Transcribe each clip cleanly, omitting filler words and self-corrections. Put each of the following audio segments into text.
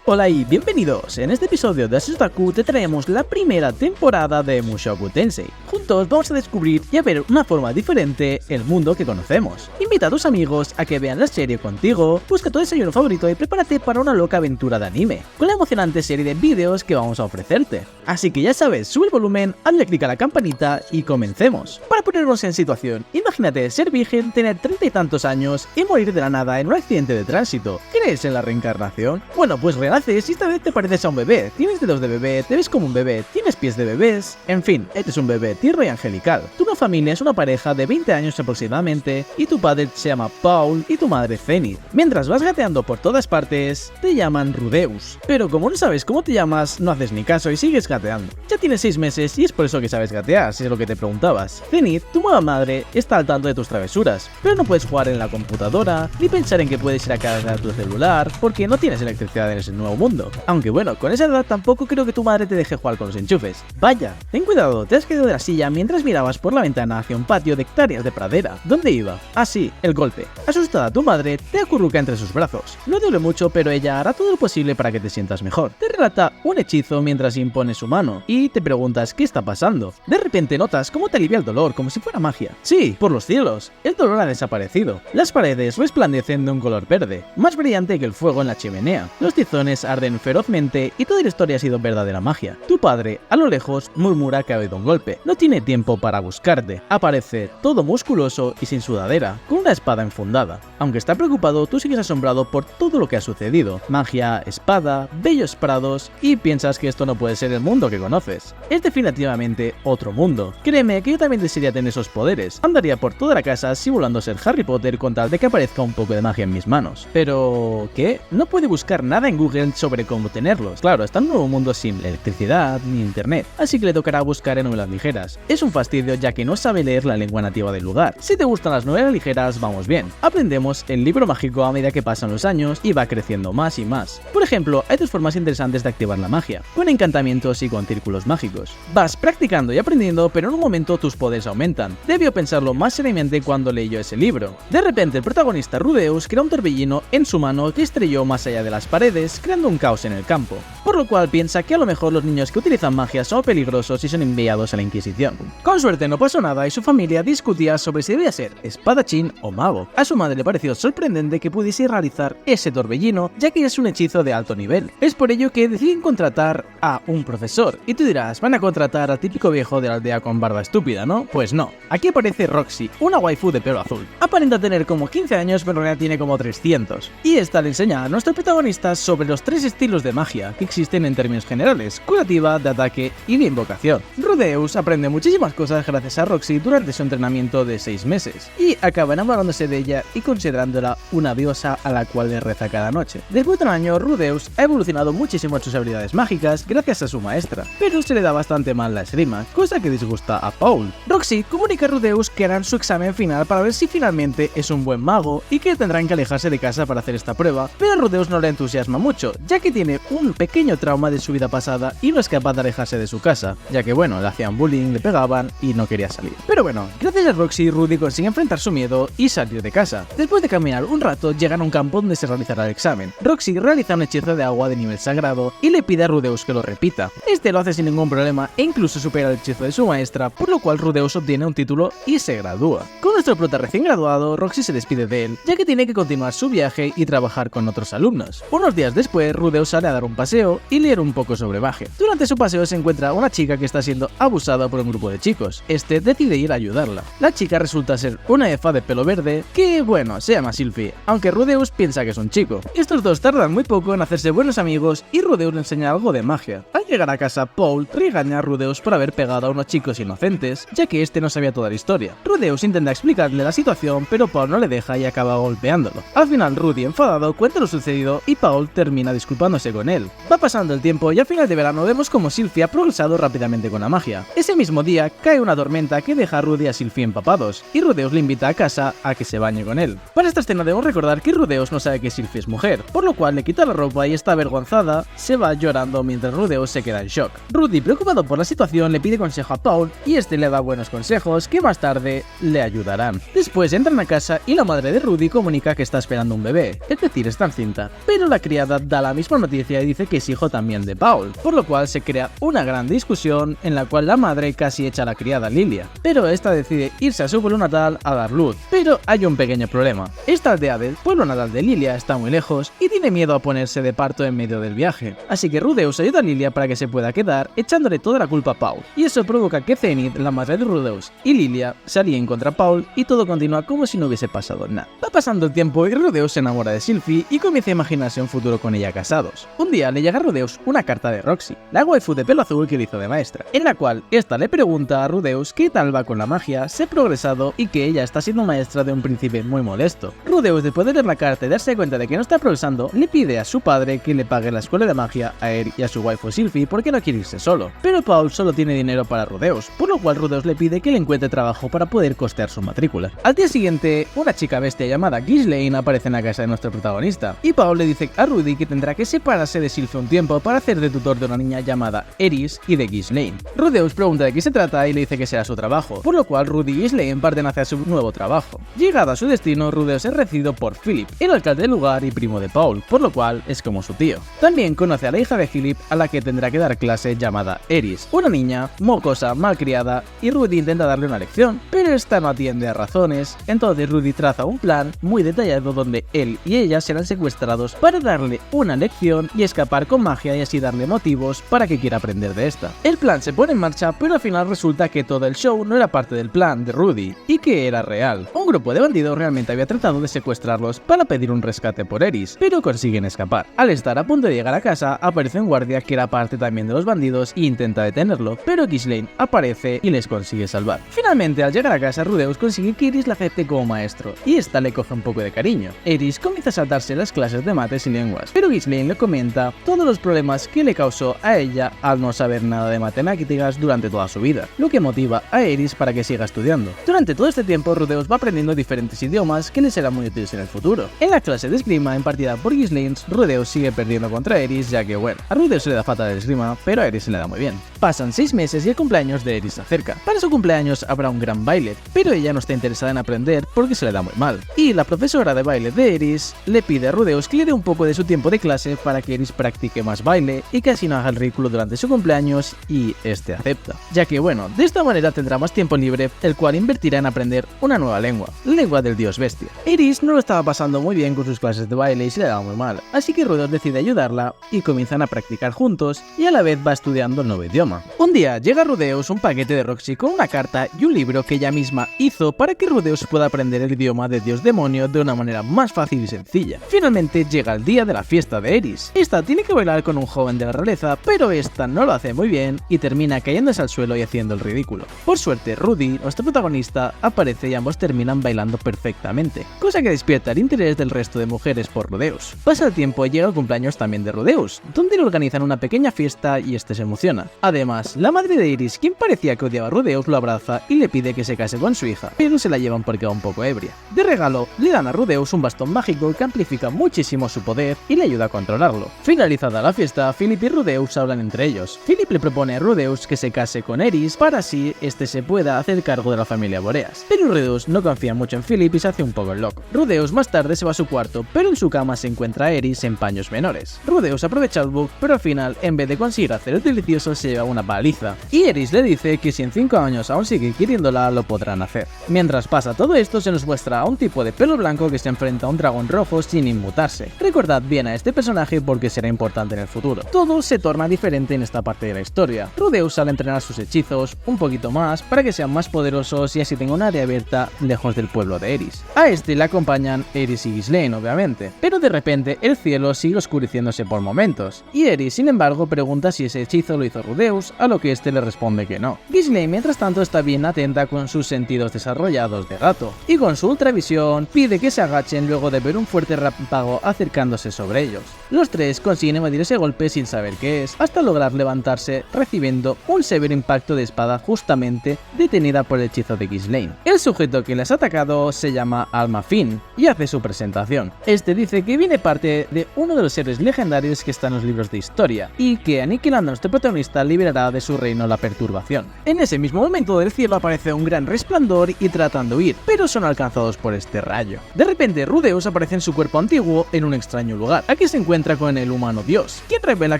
Hola y bienvenidos. En este episodio de Asotaku te traemos la primera temporada de Mushoku Tensei. Juntos vamos a descubrir y a ver una forma diferente el mundo que conocemos. Invita a tus amigos a que vean la serie contigo, busca tu desayuno favorito y prepárate para una loca aventura de anime, con la emocionante serie de vídeos que vamos a ofrecerte. Así que ya sabes, sube el volumen, hazle clic a la campanita y comencemos. Para ponernos en situación, imagínate ser virgen, tener 30 y tantos años y morir de la nada en un accidente de tránsito. ¿Crees en la reencarnación? Bueno, pues renaces y esta vez te pareces a un bebé, tienes dedos de bebé, te ves como un bebé, tienes pies de bebés, en fin, eres un bebé tierno y angelical. Tu nueva familia es una pareja de 20 años aproximadamente y tu padre se llama Paul y tu madre Zenith. Mientras vas gateando por todas partes, te llaman Rudeus. Pero como no sabes cómo te llamas, no haces ni caso y sigues gateando. Ya tienes 6 meses y es por eso que sabes gatear, si es lo que te preguntabas. Zenith, tu nueva madre, está al tanto de tus travesuras, pero no puedes jugar en la computadora, ni pensar en que puedes ir a cargar tu celular, porque no tienes electricidad en ese nuevo mundo. Aunque bueno, con esa edad tampoco creo que tu madre te deje jugar con los enchufes. Vaya, ten cuidado, te has caído de la silla mientras mirabas por la ventana hacia un patio de hectáreas de pradera. ¿Dónde iba? Ah sí, el golpe. Asustada tu madre te acurruca entre sus brazos. No duele mucho, pero ella hará todo lo posible para que te sientas mejor. Te relata un hechizo mientras impone su mano y te preguntas qué está pasando. De repente notas cómo te alivia el dolor, como si fuera magia. Sí, por los cielos, el dolor ha desaparecido. Las paredes resplandecen de un color verde, más brillante que el fuego en la chimenea. Los tizones arden ferozmente y toda la historia ha sido verdadera magia. Tu padre, a lo lejos, murmura que ha oído un golpe. No tiene tiempo para buscarte. Aparece todo musculoso y sin sudadera, con una espada enfundada. Aunque está preocupado, tú sigues asombrado por todo lo que ha sucedido. Magia, espada, bellos prados y piensas que esto no puede ser el mundo que conoces. Es definitivamente otro mundo. Créeme que yo también desearía tener esos poderes. Andaría por toda la casa simulando ser Harry Potter con tal de que aparezca un poco de magia en mis manos. Pero... ¿qué? No puede buscar nada en Google sobre cómo tenerlos. Claro, está en un nuevo mundo sin electricidad ni internet, así que le tocará buscar en novelas ligeras. Es un fastidio ya que no sabe leer la lengua nativa del lugar. Si te gustan las novelas ligeras, vamos bien. Aprendemos el libro mágico a medida que pasan los años y va creciendo más y más. Por ejemplo, hay dos formas interesantes de activar la magia, con encantamientos y con círculos mágicos. Vas practicando y aprendiendo, pero en un momento tus poderes aumentan. Debió pensarlo más seriamente cuando leyó ese libro. De repente el protagonista Rudeus crea un torbellino en su mano que estrelló más allá de las paredes, creando un caos en el campo, por lo cual piensa que a lo mejor los niños que utilizan magia son peligrosos y son enviados a la Inquisición. Con suerte no pasó nada y su familia discutía sobre si debía ser espadachín o mago. A su madre le pareció sorprendente que pudiese realizar ese torbellino, ya que es un hechizo de alto nivel. Es por ello que deciden contratar a un profesor. Y tú dirás, van a contratar al típico viejo de la aldea con barba estúpida, ¿no? Pues no. Aquí aparece Roxy, una waifu de pelo azul. Aparenta tener como 15 años, pero en realidad tiene como 300. Y esta le enseña a nuestro protagonista sobre los 3 estilos de magia que existen en términos generales: curativa, de ataque y de invocación. Rudeus aprende muchísimas cosas gracias a Roxy durante su entrenamiento de 6 meses y acaba enamorándose de ella y considerándola una diosa a la cual le reza cada noche. Después de un año, Rudeus ha evolucionado muchísimo en sus habilidades mágicas gracias a su maestra, pero se le da bastante mal la esgrima, cosa que disgusta a Paul. Roxy comunica a Rudeus que harán su examen final para ver si finalmente es un buen mago y que tendrán que alejarse de casa para hacer esta prueba, pero a Rudeus no le entusiasma mucho, ya que tiene un pequeño trauma de su vida pasada y no es capaz de alejarse de su casa, ya que bueno, le hacían bullying, le pegaban y no quería salir. Pero bueno, gracias a Roxy, Rudy consigue enfrentar su miedo y salir de casa. Después de caminar un rato, llegan a un campo donde se realizará el examen. Roxy realiza un hechizo de agua de nivel sagrado y le pide a Rudeus que lo repita. Este lo hace sin ningún problema e incluso supera el hechizo de su maestra, por lo cual Rudeus obtiene un título y se gradúa. Con nuestro prota recién graduado, Roxy se despide de él, ya que tiene que continuar su viaje y trabajar con otros alumnos. Unos días después, Rudeus sale a dar un paseo y leer un poco sobre magia. Durante su paseo se encuentra una chica que está siendo abusada por un grupo de chicos. Este decide ir a ayudarla. La chica resulta ser una elfa de pelo verde que, bueno, se llama Sylphie, aunque Rudeus piensa que es un chico. Estos dos tardan muy poco en hacerse buenos amigos y Rudeus le enseña algo de magia. Al llegar a casa, Paul regaña a Rudeus por haber pegado a unos chicos inocentes, ya que este no sabía toda la historia. Rudeus intenta explicarle la situación, pero Paul no le deja y acaba golpeándolo. Al final, Rudy, enfadado, cuenta lo sucedido y Paul termina disculpándose con él. Va pasando el tiempo y al final de verano vemos como Sylphie ha progresado rápidamente con la magia. Ese mismo día cae una tormenta comenta que deja a Rudy y a Sylvie empapados, y Rudeus le invita a casa a que se bañe con él. Para esta escena debemos recordar que Rudeus no sabe que Sylvie es mujer, por lo cual le quita la ropa y está avergonzada, se va llorando mientras Rudeus se queda en shock. Rudy, preocupado por la situación, le pide consejo a Paul y este le da buenos consejos que más tarde le ayudarán. Después entran a casa y la madre de Rudy comunica que está esperando un bebé, es decir, está encinta, pero la criada da la misma noticia y dice que es hijo también de Paul, por lo cual se crea una gran discusión en la cual la madre casi echa a la criada Lilia, pero esta decide irse a su pueblo natal a dar luz. Pero hay un pequeño problema, esta aldea del pueblo natal de Lilia está muy lejos y tiene miedo a ponerse de parto en medio del viaje, así que Rudeus ayuda a Lilia para que se pueda quedar, echándole toda la culpa a Paul, y eso provoca que Zenith, la madre de Rudeus, y Lilia se alíen contra Paul y todo continúa como si no hubiese pasado nada. Va pasando el tiempo y Rudeus se enamora de Sylvie y comienza a imaginarse un futuro con ella casados. Un día le llega a Rudeus una carta de Roxy, la waifu de pelo azul que le hizo de maestra, en la cual esta le pregunta a Rudeus qué tal va con la magia, se ha progresado y que ella está siendo maestra de un príncipe muy molesto. Rudeus, después de leer la carta y darse cuenta de que no está progresando, le pide a su padre que le pague la escuela de magia a él y a su waifu Sylvie porque no quiere irse solo. Pero Paul solo tiene dinero para Rudeus, por lo cual Rudeus le pide que le encuentre trabajo para poder costear su matrícula. Al día siguiente, una chica bestia llamada Ghislaine aparece en la casa de nuestro protagonista, y Paul le dice a Rudy que tendrá que separarse de Sylvie un tiempo para hacer de tutor de una niña llamada Eris y de Ghislaine. Rudeus pregunta de qué se trata y le dice que será su trabajo, por lo cual Rudy y Ghislaine parten hacia su nuevo trabajo. Llegado a su destino, Rudeus es recibido por Philip, el alcalde del lugar y primo de Paul, por lo cual es como su tío. También conoce a la hija de Philip a la que tendrá que dar clase llamada Eris, una niña mocosa, malcriada, y Rudy intenta darle una lección, pero esta no atiende a razones. Entonces Rudy traza un plan muy detallado donde él y ella serán secuestrados para darle una lección y escapar con magia y así darle motivos para que quiera aprender de esta. El plan se pone en marcha, pero al final resulta que todo el show no era parte del plan de Rudy y que era real. Un grupo de bandidos realmente había tratado de secuestrarlos para pedir un rescate por Eris, pero consiguen escapar. Al estar a punto de llegar a casa, aparece un guardia que era parte también de los bandidos e intenta detenerlo, pero Ghislaine aparece y les consigue salvar. Finalmente, al llegar a casa, Rudeus consigue que Eris la acepte como maestro, y esta le coge un poco de cariño. Eris comienza a saltarse las clases de mates y lenguas, pero Ghislaine le comenta todos los problemas que le causó a ella al no saber nada de matemáticas durante toda su vida, lo que motiva a Eris para que siga estudiando. Durante todo este tiempo, Rudeus va aprendiendo diferentes idiomas que le serán muy útiles en el futuro. En la clase de esgrima impartida por Ghislaine, Rudeus sigue perdiendo contra Eris, ya que bueno, a Rudeus se le da fatal el esgrima, pero a Eris se le da muy bien. Pasan 6 meses y el cumpleaños de Eris se acerca. Para su cumpleaños habrá un gran baile, pero ella no está interesada en aprender porque se le da muy mal. Y la profesora de baile de Eris le pide a Rudeus que le dé un poco de su tiempo de clase para que Eris practique más baile y que así no haga el ridículo durante su cumpleaños, y este acepta, ya que bueno, de esta manera tendrá más tiempo libre, el cual invertirá en aprender una nueva lengua, la lengua del dios bestia. Eris no lo estaba pasando muy bien con sus clases de baile y se le daba muy mal, así que Rudeus decide ayudarla y comienzan a practicar juntos y a la vez va estudiando el nuevo idioma. Un día llega a Rudeus un paquete de Roxy con una carta y un libro que ella misma hizo para que Rudeus pueda aprender el idioma de dios demonio de una manera más fácil y sencilla. Finalmente llega el día de la fiesta de Eris. Esta tiene que bailar con un joven de la realeza, pero esta no lo hace muy bien y termina cayéndose al suelo y haciendo el ridículo. Por suerte, Rudy, nuestro protagonista, aparece y ambos terminan bailando perfectamente, cosa que despierta el interés del resto de mujeres por Rudeus. Pasa el tiempo y llega el cumpleaños también de Rudeus, donde le organizan una pequeña fiesta y este se emociona. Además, la madre de Eris, quien parecía que odiaba a Rudeus, lo abraza y le pide que se case con su hija, pero se la llevan porque va un poco ebria. De regalo, le dan a Rudeus un bastón mágico que amplifica muchísimo su poder y le ayuda a controlarlo. Finalizada la fiesta, Philip y Rudeus hablan entre ellos. Philip le propone a Rudeus que se case con Eris para así este se pueda hacer cargo de la familia Boreas, pero Rudeus no confía mucho en Philip y se hace un poco el loco. Rudeus más tarde se va a su cuarto, pero en su cama se encuentra a Eris en paños menores. Rudeus aprovecha el bug, pero al final, en vez de conseguir hacer el delicioso, se lleva una paliza, y Eris le dice que si en 5 años aún sigue queriéndola, lo podrán hacer. Mientras pasa todo esto, se nos muestra a un tipo de pelo blanco que se enfrenta a un dragón rojo sin inmutarse. Recordad bien a este personaje porque será importante en el futuro. Todo se torna diferente en esta parte de la historia. Rudeus sale a entrenar sus hechizos un poquito más para que sean más poderosos y así tenga un área abierta lejos del pueblo de Eris. A este le acompañan Eris y Ghislaine, obviamente, pero de repente el cielo sigue oscureciéndose por momentos, y Eris, sin embargo, pregunta si ese hechizo lo hizo Rudeus, a lo que este le responde que no. Ghislaine, mientras tanto, está bien atenta con sus sentidos desarrollados de gato, y con su ultravisión pide que se agachen luego de ver un fuerte relámpago acercándose sobre ellos. Los tres consiguen evadir ese golpe sin saber qué es, hasta lograr levantarse recibiendo un severo impacto de espada justamente aparentemente detenida por el hechizo de Ghislaine. El sujeto que les ha atacado se llama Alma Finn y hace su presentación. Este dice que viene parte de uno de los héroes legendarios que están en los libros de historia y que aniquilando a nuestro protagonista liberará de su reino la perturbación. En ese mismo momento del cielo aparece un gran resplandor y tratan de huir, pero son alcanzados por este rayo. De repente Rudeus aparece en su cuerpo antiguo en un extraño lugar. Aquí se encuentra con el humano dios, quien revela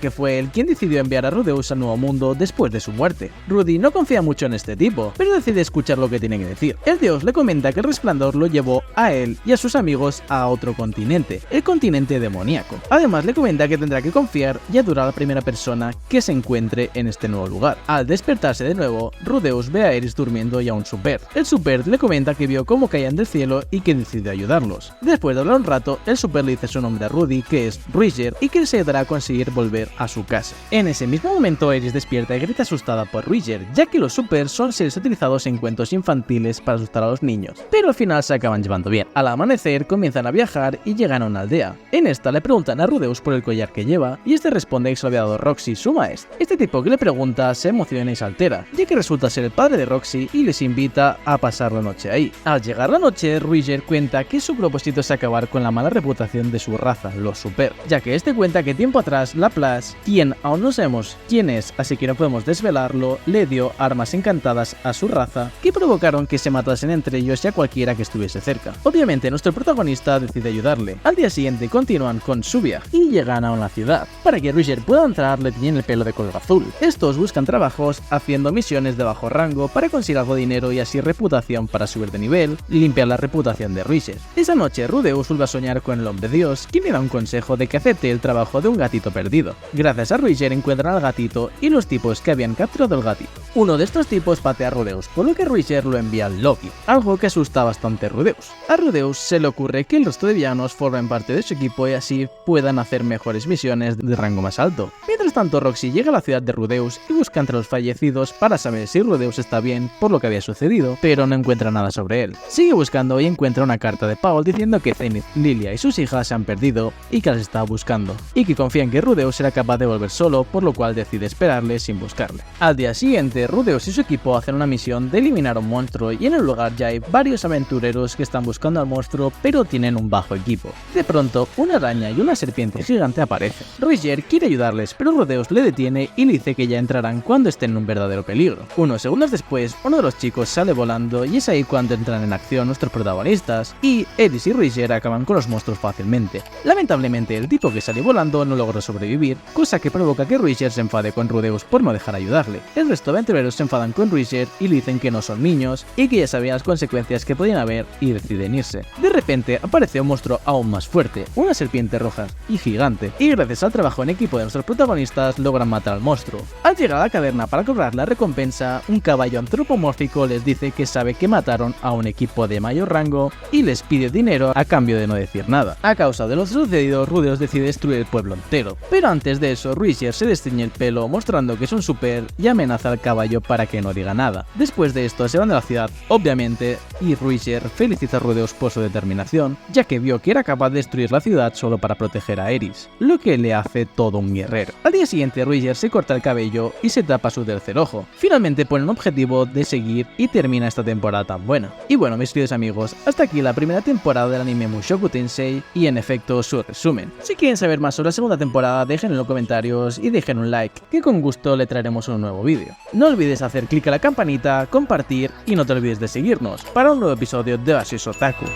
que fue él quien decidió enviar a Rudeus al nuevo mundo después de su muerte. Rudy no confía mucho en este tipo, pero decide escuchar lo que tiene que decir. El dios le comenta que el resplandor lo llevó a él y a sus amigos a otro continente, el continente demoníaco. Además le comenta que tendrá que confiar y adorar a la primera persona que se encuentre en este nuevo lugar. Al despertarse de nuevo, Rudeus ve a Eris durmiendo y a un super. El super le comenta que vio cómo caían del cielo y que decidió ayudarlos. Después de hablar un rato, el super le dice su nombre a Rudy, que es Ruiger, y que se ayudará a conseguir volver a su casa. En ese mismo momento Eris despierta y grita asustada por Ruiger, ya que los super son seres utilizados en cuentos infantiles para asustar a los niños, pero al final se acaban llevando bien. Al amanecer comienzan a viajar y llegan a una aldea. En esta le preguntan a Rudeus por el collar que lleva y este responde que se lo había dado Roxy, su maestra. Este tipo que le pregunta se emociona y se altera, ya que resulta ser el padre de Roxy y les invita a pasar la noche ahí. Al llegar la noche, Ruiger cuenta que su propósito es acabar con la mala reputación de su raza, los super, ya que este cuenta que tiempo atrás Laplace, quien aún no sabemos quién es, así que no podemos desvelarlo, le dio armas encantadas a su raza que provocaron que se matasen entre ellos y a cualquiera que estuviese cerca. Obviamente nuestro protagonista decide ayudarle. Al día siguiente continúan con su viaje y llegan a una ciudad. Para que Ruiger pueda entrar le tiñen el pelo de color azul. Estos buscan trabajos haciendo misiones de bajo rango para conseguir algo de dinero y así reputación para subir de nivel y limpiar la reputación de Ruiger. Esa noche Rudeus vuelve a soñar con el hombre dios, quien le da un consejo de que acepte el trabajo de un gatito perdido. Gracias a Ruiger encuentran al gatito y los tipos que habían capturado el gatito. Uno de estos tipos patea a Rudeus, por lo que Ruiger lo envía al Loki, algo que asusta bastante a Rudeus. A Rudeus se le ocurre que el resto de villanos formen parte de su equipo y así puedan hacer mejores misiones de rango más alto. Mientras tanto, Roxy llega a la ciudad de Rudeus y busca entre los fallecidos para saber si Rudeus está bien por lo que había sucedido, pero no encuentra nada sobre él. Sigue buscando y encuentra una carta de Paul diciendo que Zenith, Lilia y sus hijas se han perdido y que las está buscando, y que confía en que Rudeus será capaz de volver solo, por lo cual decide esperarle sin buscarle. Al día siguiente, Rudeus y su equipo hacen una misión de eliminar a un monstruo y en el lugar ya hay varios aventureros que están buscando al monstruo pero tienen un bajo equipo. De pronto, una araña y una serpiente gigante aparecen. Ruiger quiere ayudarles, pero Rudeus le detiene y le dice que ya entrarán cuando estén en un verdadero peligro. Unos segundos después, uno de los chicos sale volando y es ahí cuando entran en acción nuestros protagonistas y Eris y Ruiger acaban con los monstruos fácilmente. Lamentablemente, el tipo que salió volando no logró sobrevivir, cosa que provoca que Ruiger se enfade con Rudeus por no dejar ayudarle. El resto de aventureros se enfadan con Ruiger y le dicen que no son niños y que ya sabían las consecuencias que podían haber y deciden irse. De repente aparece un monstruo aún más fuerte, una serpiente roja y gigante, y gracias al trabajo en equipo de nuestros protagonistas logran matar al monstruo. Al llegar a la caverna para cobrar la recompensa, un caballo antropomórfico les dice que sabe que mataron a un equipo de mayor rango y les pide dinero a cambio de no decir nada. A causa de lo sucedido, Rudeus decide destruir el pueblo entero, pero antes de eso Ruiger se destiñe el pelo mostrando que es un super y amenaza al caballo para que no diga nada. Después de esto se van de la ciudad, obviamente, y Ruiger felicita a Rudeus por su determinación, ya que vio que era capaz de destruir la ciudad solo para proteger a Eris, lo que le hace todo un guerrero. Al día siguiente Ruiger se corta el cabello y se tapa su tercer ojo. Finalmente pone un objetivo de seguir y termina esta temporada tan buena. Y bueno, mis queridos amigos, hasta aquí la primera temporada del anime Mushoku Tensei y en efecto su resumen. Si quieren saber más sobre la segunda temporada, dejen en los comentarios y dejen un like, que con gusto le traeremos un nuevo vídeo. No olvides hacer clic a la campanita, compartir y no te olvides de seguirnos para un nuevo episodio de Oasis Otaku.